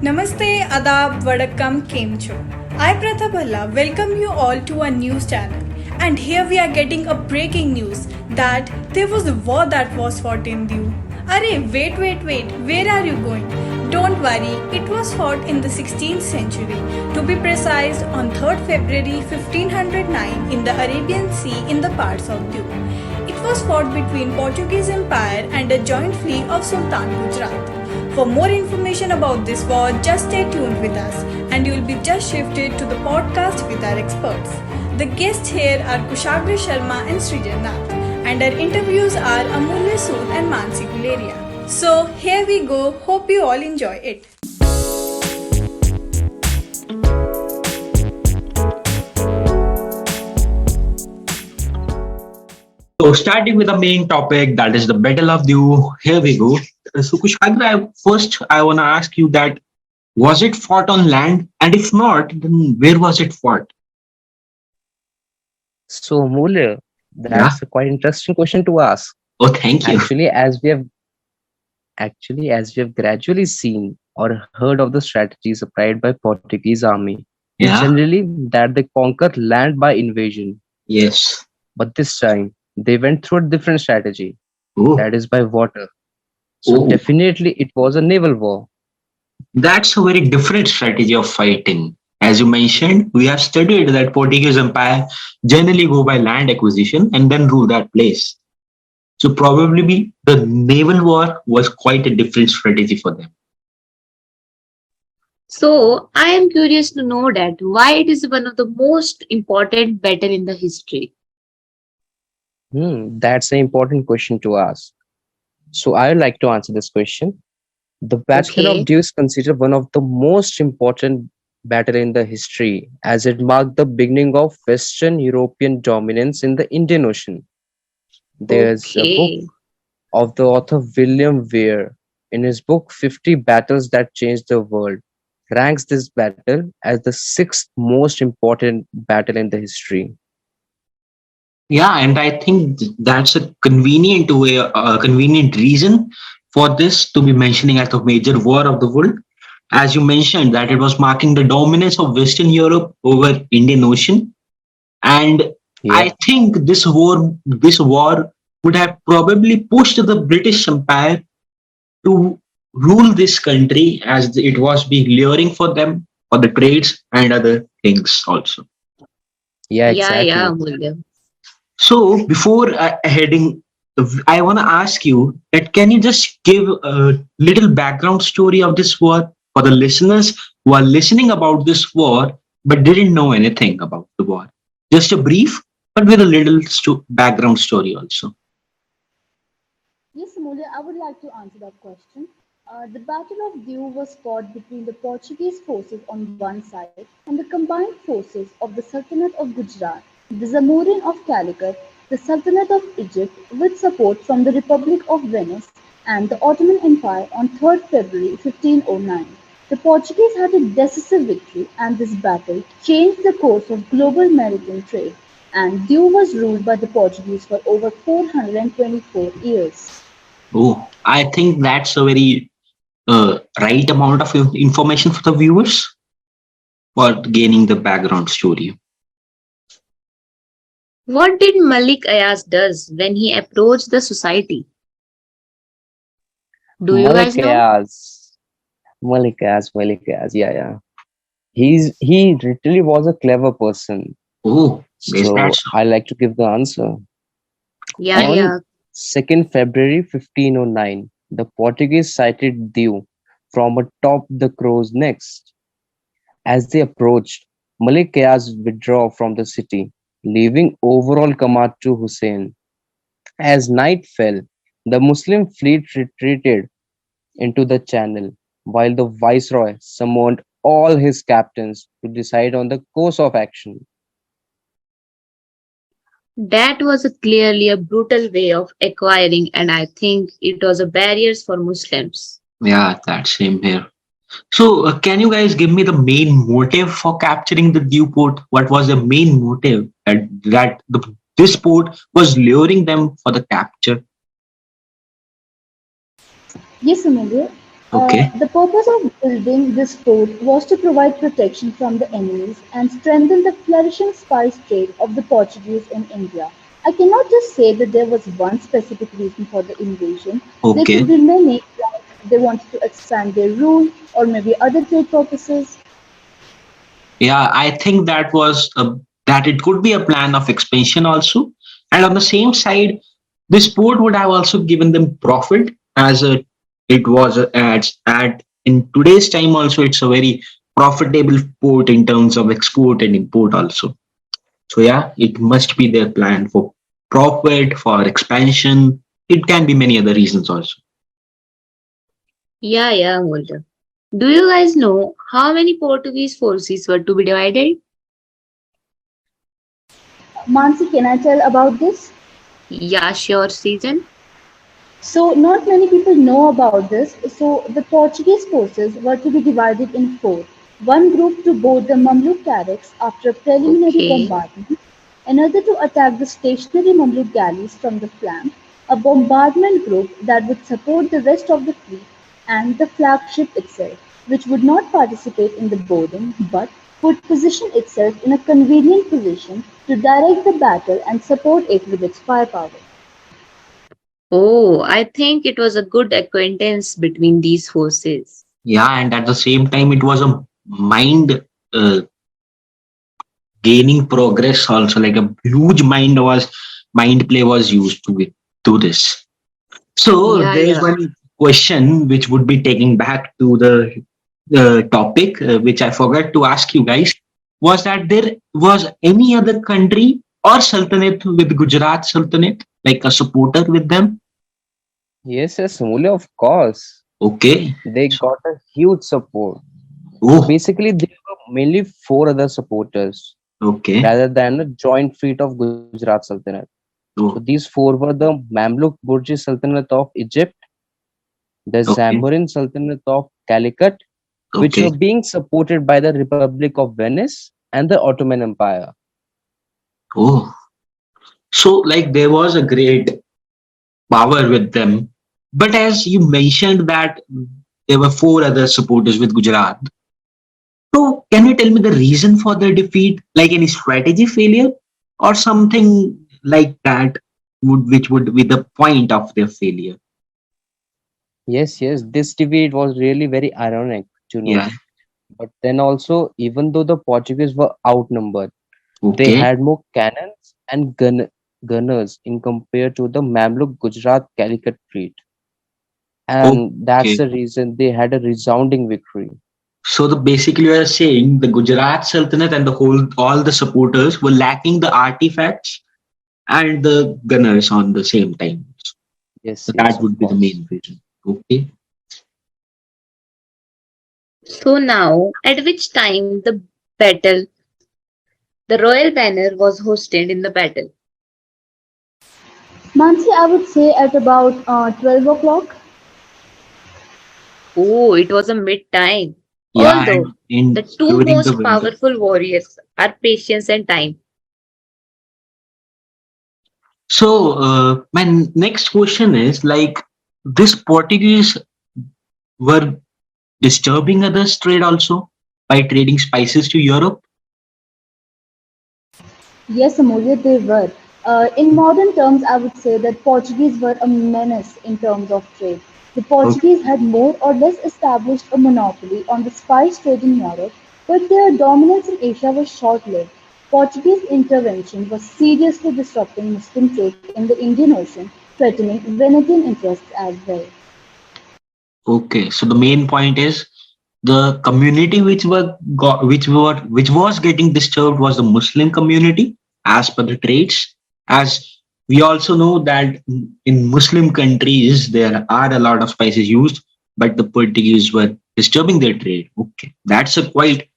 Namaste, Adab, Vadakkam, Kemcho. I Prathabhalla welcome you all to our news channel. And here we are getting a breaking news that there was a war that was fought in DIU. Wait, where are you going? Don't worry, it was fought in the 16th century. To be precise, on 3rd February 1509 in the Arabian Sea in the parts of DIU. It was fought between Portuguese Empire and a joint fleet of Sultan Gujarat. For more information about this war, just stay tuned with us and you will be just shifted to the podcast with our experts. The guests here are Kushagra Sharma and Srijan Nath, and our interviews are Amulya Sood and Mansi Guleria. So here we go, hope you all enjoy it. So, starting with the main topic, that is the Battle of DIU. Here we go. So, Kushagra, first I want to ask you that was it fought on land? And if not, then where was it fought? So, Mulya, Yeah. that's a quite interesting question to ask. Oh, thank you. Actually, as we have gradually seen or heard of the strategies applied by Portuguese army, Yeah. generally that they conquer land by invasion. Yes. But this time they went through a different strategy, Oh, that is by water. So oh, definitely it was a naval war. that's a very different strategy of fighting. As you mentioned, we have studied that Portuguese Empire generally go by land acquisition and then rule that place. So probably the naval war was quite a different strategy for them. So I am curious to know that why it is one of the most important battle in the history. That's an important question to ask. So I would like to answer this question. The Battle of Okay. DIU is considered one of the most important battle in the history, as it marked the beginning of Western European dominance in the Indian Ocean. There's a book Okay. of the author William Weir. In his book 50 Battles That Changed the World, ranks this battle as the sixth most important battle in the history. Yeah, and I think that's a convenient way, a convenient reason for this to be mentioning as the major war of the world. As you mentioned, that it was marking the dominance of Western Europe over Indian Ocean, and Yeah, I think this war would have probably pushed the British Empire to rule this country as it was being luring for them for the trades and other things also. yeah, Yeah, exactly. Mulya. So before heading, I want to ask you that can you just give a little background story of this war for the listeners who are listening about this war but didn't know anything about the war? Just a brief, but with a little background story also. Yes, Amulya, I would like to answer that question. The Battle of DIU was fought between the Portuguese forces on one side and the combined forces of the Sultanate of Gujarat, the Zamorin of Calicut, the Sultanate of Egypt, with support from the Republic of Venice and the Ottoman Empire on 3rd February 1509. The Portuguese had a decisive victory, and this battle changed the course of global maritime trade, and DIU was ruled by the Portuguese for over 424 years. Oh, I think that's a very right amount of information for the viewers for gaining the background story. What did Malik Ayaz does when he approached the society? Do you guys know? Malikas, Malikas, yeah. He literally was a clever person. Oh, is that So so? I like to give the answer. Yeah, On yeah. 2nd February 1509, the Portuguese sighted DIU from atop the crow's nest. As they approached, Malik Ayaz withdrew from the city, leaving overall command to Hussein. As night fell, the Muslim fleet retreated into the channel, while the viceroy summoned all his captains to decide on the course of action. That was clearly a brutal way of acquiring, and I think it was a barriers for Muslims. Yeah, that same here. So, can you guys give me the main motive for capturing the Dew port? What was the main motive that this port was luring them for the capture? Yes, Amulya. Okay. The purpose of building this fort was to provide protection from the enemies and strengthen the flourishing spice trade of the Portuguese in India. I cannot just say that there was one specific reason for the invasion. There could Okay. be many, like they wanted to expand their rule or maybe other trade purposes. Yeah, I think that it could be a plan of expansion also. And on the same side, this port would have also given them profit as it was at in today's time also it's a very profitable port in terms of export and import also. So yeah, it must be their plan for profit, for expansion. It can be many other reasons also. Yeah, Mulder. Do you guys know how many Portuguese forces were to be divided? Mansi, can I tell about this? Yeah, sure, Season. So, not many people know about this. So, the Portuguese forces were to be divided in four. One group to board the Mamluk carracks after a preliminary Okay. bombardment, another to attack the stationary Mamluk galleys from the flank, a bombardment group that would support the rest of the fleet, and the flagship itself, which would not participate in the boarding but would position itself in a convenient position to direct the battle and support it with its firepower. Oh, I think it was a good acquaintance between these forces. Yeah, and at the same time, it was a mind uh, gaining progress also. Like a huge mind play was used to this. So Yeah, there is yeah. one question which would be taking back to the topic, which I forgot to ask you guys, was that there was any other country or sultanate with Gujarat Sultanate, like a supporter with them? Yes, Mulya, of course. Okay. They So, got a huge support. So oh, basically, there were mainly four other supporters okay. rather than a joint fleet of Gujarat Sultanate. So Oh, these four were the Mamluk Burji Sultanate of Egypt, the okay. Zamorin Sultanate of Calicut, which were Okay. being supported by the Republic of Venice and the Ottoman Empire. Oh, so like there was a great power with them. But as you mentioned that there were four other supporters with Gujarat. So can you tell me the reason for their defeat, like any strategy failure or something like that which would be the point of their failure? Yes, this debate was really very ironic to know. Yeah. But then also, even though the Portuguese were outnumbered, they Okay. had more cannons and gunners in compared to the Mamluk Gujarat Calicut fleet. And that's Okay. the reason they had a resounding victory. So the basically you are saying the Gujarat Sultanate and the whole all the supporters were lacking the artifacts and the gunners on the same time. So Yes, that of would be the course. main reason. Okay. So now, at which time the royal banner was hosted in the battle? Mansi, I would say at about 12 o'clock. Oh, it was a mid-time. Yeah, and Although the in two during the most winter. powerful warriors are patience and time. So my next question is like this Portuguese were disturbing others trade also by trading spices to Europe. Yes, Amulya, they were. In modern terms, I would say that Portuguese were a menace in terms of trade. The Okay. Portuguese had more or less established a monopoly on the spice trade in Europe, but their dominance in Asia was short-lived. Portuguese intervention was seriously disrupting Muslim trade in the Indian Ocean, threatening Venetian interests as well. Okay. So the main point is the community which was getting disturbed was the Muslim community as per the trades. As we also know that in Muslim countries there are a lot of spices used, but the Portuguese were disturbing their trade. Okay, that's a quite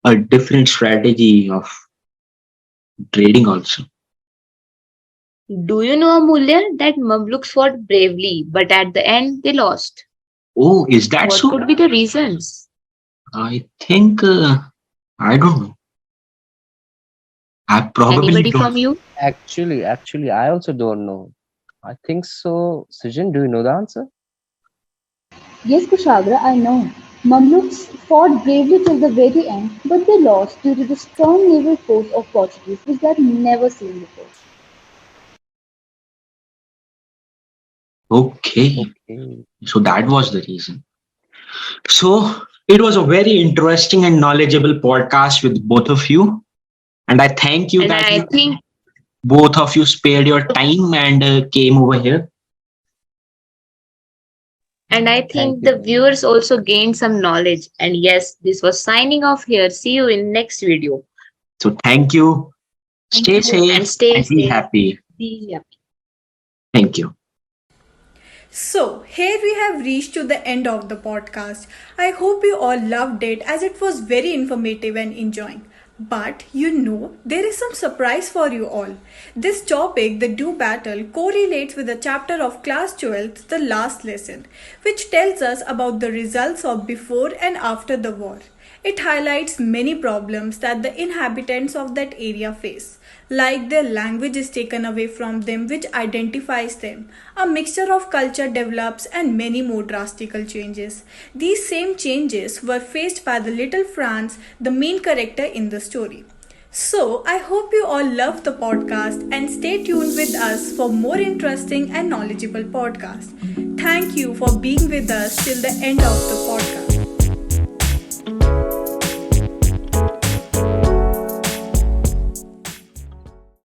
a different strategy of trading also. Do you know, Amulya, that Mamluks fought bravely, but at the end they lost? Oh, is that What so? could be the reasons? I think I don't know. I probably Anybody don't. from you? Actually, I also don't know. I think so. Sujin, do you know the answer? Yes, Kushagra, I know. Mamluks fought bravely till the very end, but they lost due to the strong naval force of Portuguese, which they had never seen before. Okay, Okay. so that was the reason. So it was a very interesting and knowledgeable podcast with both of you. And I thank you And that I you think both of you spared your time and came over here. and I Thank think you the so much. viewers also gained some knowledge. And yes, this was signing off here. See you in next video. So thank you. Thank Stay you. And safe stay and be safe. happy. Be happy. Thank you. So, here we have reached to the end of the podcast. I hope you all loved it as it was very informative and enjoying. But there is some surprise for you all. This topic, the do battle, correlates with the chapter of class 12th, the last lesson, which tells us about the results of before and after the war. It highlights many problems that the inhabitants of that area face, like their language is taken away from them, which identifies them. A mixture of culture develops, and many more drastic changes. These same changes were faced by the little Franz, the main character in the story. So, I hope you all love the podcast and stay tuned with us for more interesting and knowledgeable podcasts. Thank you for being with us till the end of the podcast.